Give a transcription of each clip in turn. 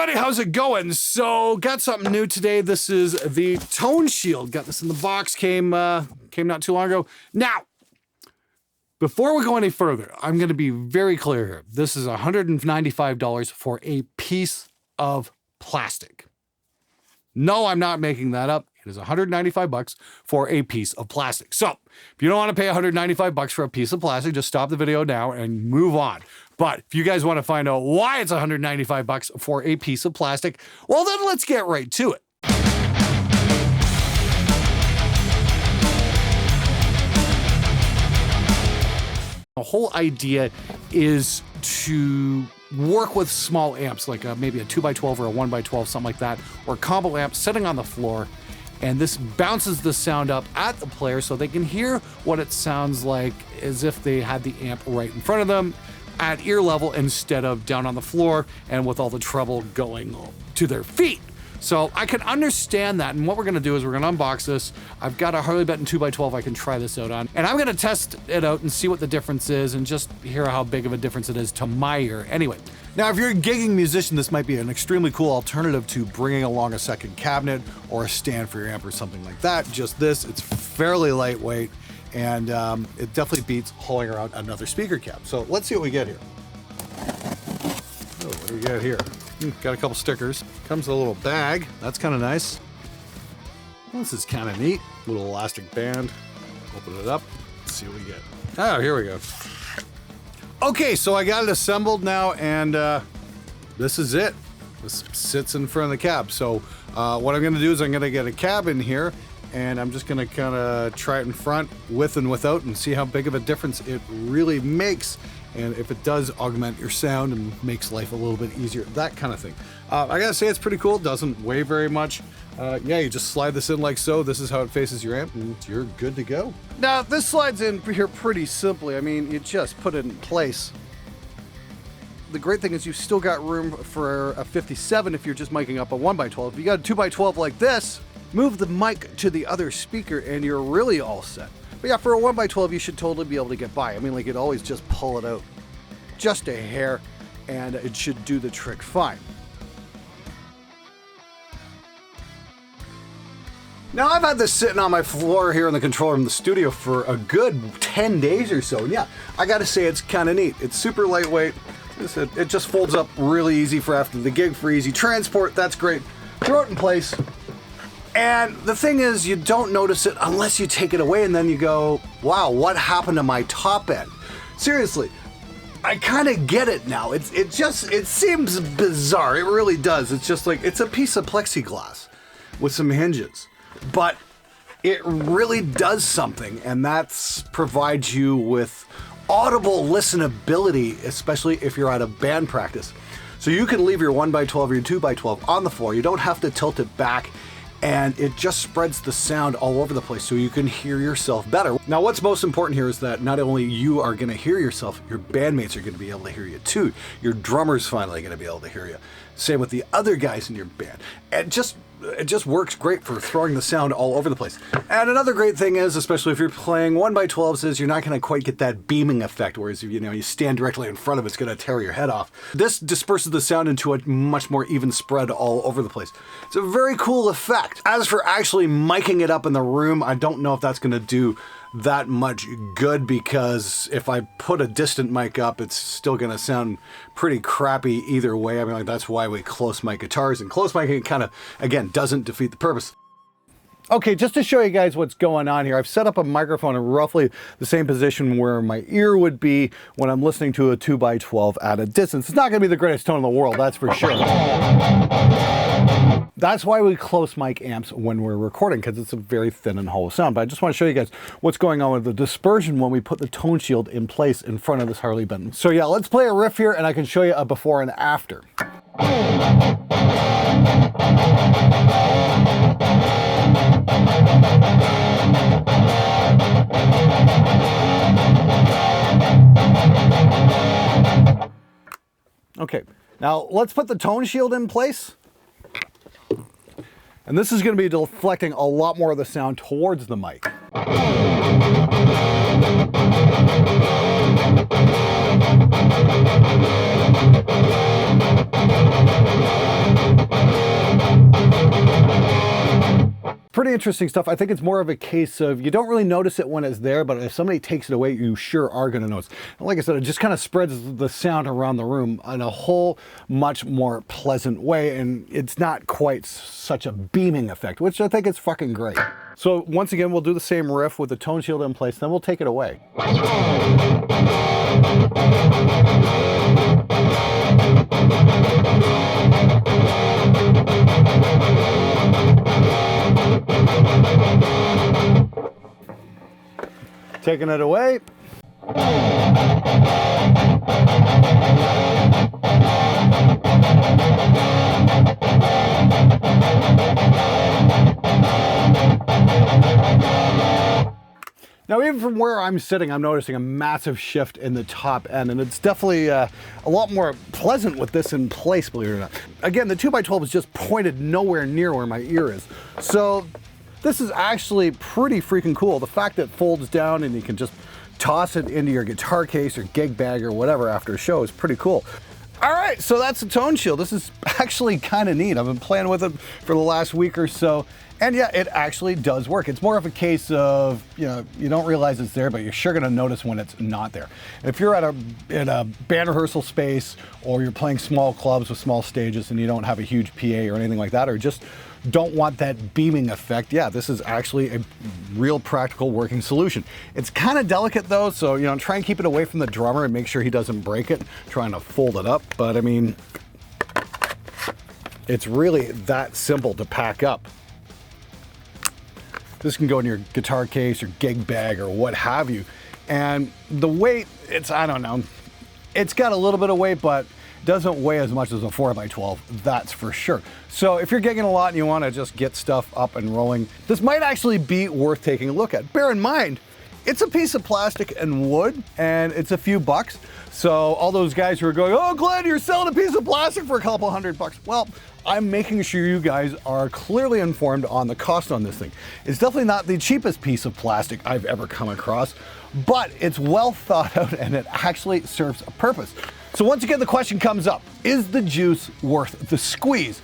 everybody, how's it going? So, got something new today. This is the Toneshield. Got this in the box, came not too long ago. Now, before we go any further, I'm going to be very clear here. This is $195 for a piece of plastic. No, I'm not making that up. It is $195 for a piece of plastic. So, if you don't want to pay $195 for a piece of plastic, just stop the video now and move on. But if you guys want to find out why it's $195 for a piece of plastic, well, then let's get right to it. The whole idea is to work with small amps, like maybe a 2x12 or a 1x12, something like that, or a combo amp sitting on the floor. And this bounces the sound up at the player so they can hear what it sounds like as if they had the amp right in front of them at ear level instead of down on the floor and with all the treble going to their feet. So I can understand that, and what we're gonna do is we're gonna unbox this. I've got a Harley Benton 2x12 I can try this out on, and I'm gonna test it out and see what the difference is and just hear how big of a difference it is to my ear. Anyway, now if you're a gigging musician, this might be an extremely cool alternative to bringing along a second cabinet or a stand for your amp or something like that. Just this, it's fairly lightweight, and it definitely beats hauling around another speaker cab. So let's see what we get here. Oh, what do we get here? Got a couple stickers. Comes in a little bag. That's kind of nice. Well, this is kind of neat. Little elastic band. Open it up. Let's see what we get. Oh, here we go. Okay, so I got it assembled now, and this is it. This sits in front of the cab. So what I'm going to do is I'm going to get a cab in here, and I'm just going to kind of try it in front, with and without, and see how big of a difference it really makes. And if it does augment your sound and makes life a little bit easier, that kind of thing. I gotta say it's pretty cool. It doesn't weigh very much. Yeah, you just slide this in like so. This is how it faces your amp, and you're good to go. Now, this slides in here pretty simply. I mean, you just put it in place. The great thing is you've still got room for a 57 if you're just miking up a 1x12. If you got a 2x12 like this, move the mic to the other speaker and you're really all set. But yeah, for a 1x12, you should totally be able to get by. I mean, like, you'd always just pull it out just a hair, and it should do the trick fine. Now, I've had this sitting on my floor here in the control room in the studio for a good 10 days or so. And yeah, I gotta say, it's kind of neat. It's super lightweight. It just folds up really easy for after the gig, for easy transport. That's great. Throw it in place. And the thing is, you don't notice it unless you take it away and then you go, wow, what happened to my top end? Seriously, I kind of get it now. It seems bizarre. It really does. It's just like, it's a piece of plexiglass with some hinges, but it really does something, and that's provides you with audible listenability, especially if you're at a band practice. So you can leave your 1x12 or your 2x12 on the floor. You don't have to tilt it back, and it just spreads the sound all over the place so you can hear yourself better. Now, what's most important here is that not only you are going to hear yourself, your bandmates are going to be able to hear you too. Your drummer's finally going to be able to hear you. Same with the other guys in your band. And it just works great for throwing the sound all over the place. And another great thing is, especially if you're playing 1x12s, is you're not going to quite get that beaming effect, whereas if you stand directly in front of it, it's going to tear your head off. This disperses the sound into a much more even spread all over the place. It's a very cool effect. As for actually miking it up in the room, I don't know if that's going to do that much good, because if I put a distant mic up, it's still going to sound pretty crappy either way. I mean, like, that's why we close mic guitars, and close mic kind of, again, doesn't defeat the purpose. Okay, just to show you guys what's going on here, I've set up a microphone in roughly the same position where my ear would be when I'm listening to a 2x12 at a distance. It's not going to be the greatest tone in the world, that's for sure. That's why we close mic amps when we're recording, because it's a very thin and hollow sound. But I just want to show you guys what's going on with the dispersion when we put the Toneshield in place in front of this Harley Benton. So yeah, let's play a riff here, and I can show you a before and after. Okay, now let's put the Toneshield in place. And this is going to be deflecting a lot more of the sound towards the mic. pretty interesting stuff. I think it's more of a case of you don't really notice it when it's there, but if somebody takes it away, you sure are going to notice. And like I said, it just kind of spreads the sound around the room in a whole much more pleasant way, and it's not quite such a beaming effect, which I think is fucking great. So once again, we'll do the same riff with the Toneshield in place, then we'll take it away. Taking it away. Now, even from where I'm sitting, I'm noticing a massive shift in the top end, and it's definitely a lot more pleasant with this in place, believe it or not. Again, the 2x12 is just pointed nowhere near where my ear is. So this is actually pretty freaking cool. The fact that it folds down and you can just toss it into your guitar case or gig bag or whatever after a show is pretty cool. All right, so that's the Toneshield. This is actually kind of neat. I've been playing with it for the last week or so, and yeah, it actually does work. It's more of a case of, you know, you don't realize it's there, but you're sure gonna notice when it's not there. If you're in a band rehearsal space, or you're playing small clubs with small stages and you don't have a huge PA or anything like that, or just don't want that beaming effect, yeah, this is actually a real practical working solution. It's kind of delicate though, so you know, try and keep it away from the drummer and make sure he doesn't break it, trying to fold it up. But I mean, it's really that simple to pack up. This can go in your guitar case or gig bag or what have you. And the weight, it's, I don't know, it's got a little bit of weight, but doesn't weigh as much as a 4x12, that's for sure. So if you're gigging a lot and you want to just get stuff up and rolling, this might actually be worth taking a look at. Bear in mind, it's a piece of plastic and wood, and it's a few bucks. So all those guys who are going, oh, Glenn, you're selling a piece of plastic for a couple $100. Well, I'm making sure you guys are clearly informed on the cost on this thing. It's definitely not the cheapest piece of plastic I've ever come across, but it's well thought out and it actually serves a purpose. So once again, the question comes up, is the juice worth the squeeze?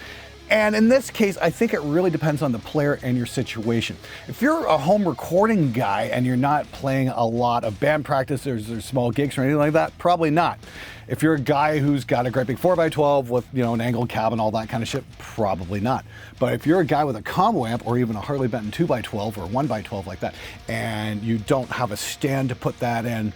And in this case, I think it really depends on the player and your situation. If you're a home recording guy and you're not playing a lot of band practice or small gigs or anything like that, probably not. If you're a guy who's got a great big 4x12 with, you know, an angled cab and all that kind of shit, probably not. But if you're a guy with a combo amp or even a Harley Benton 2x12 or 1x12 like that, and you don't have a stand to put that in,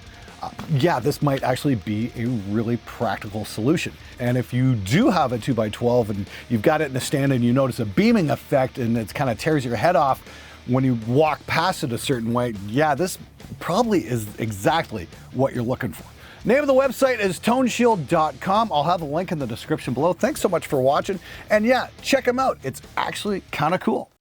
yeah, this might actually be a really practical solution. And if you do have a 2x12 and you've got it in a stand and you notice a beaming effect and it kind of tears your head off when you walk past it a certain way, yeah, this probably is exactly what you're looking for. Name of the website is toneshield.com. I'll have a link in the description below. Thanks so much for watching. And yeah, check them out. It's actually kind of cool.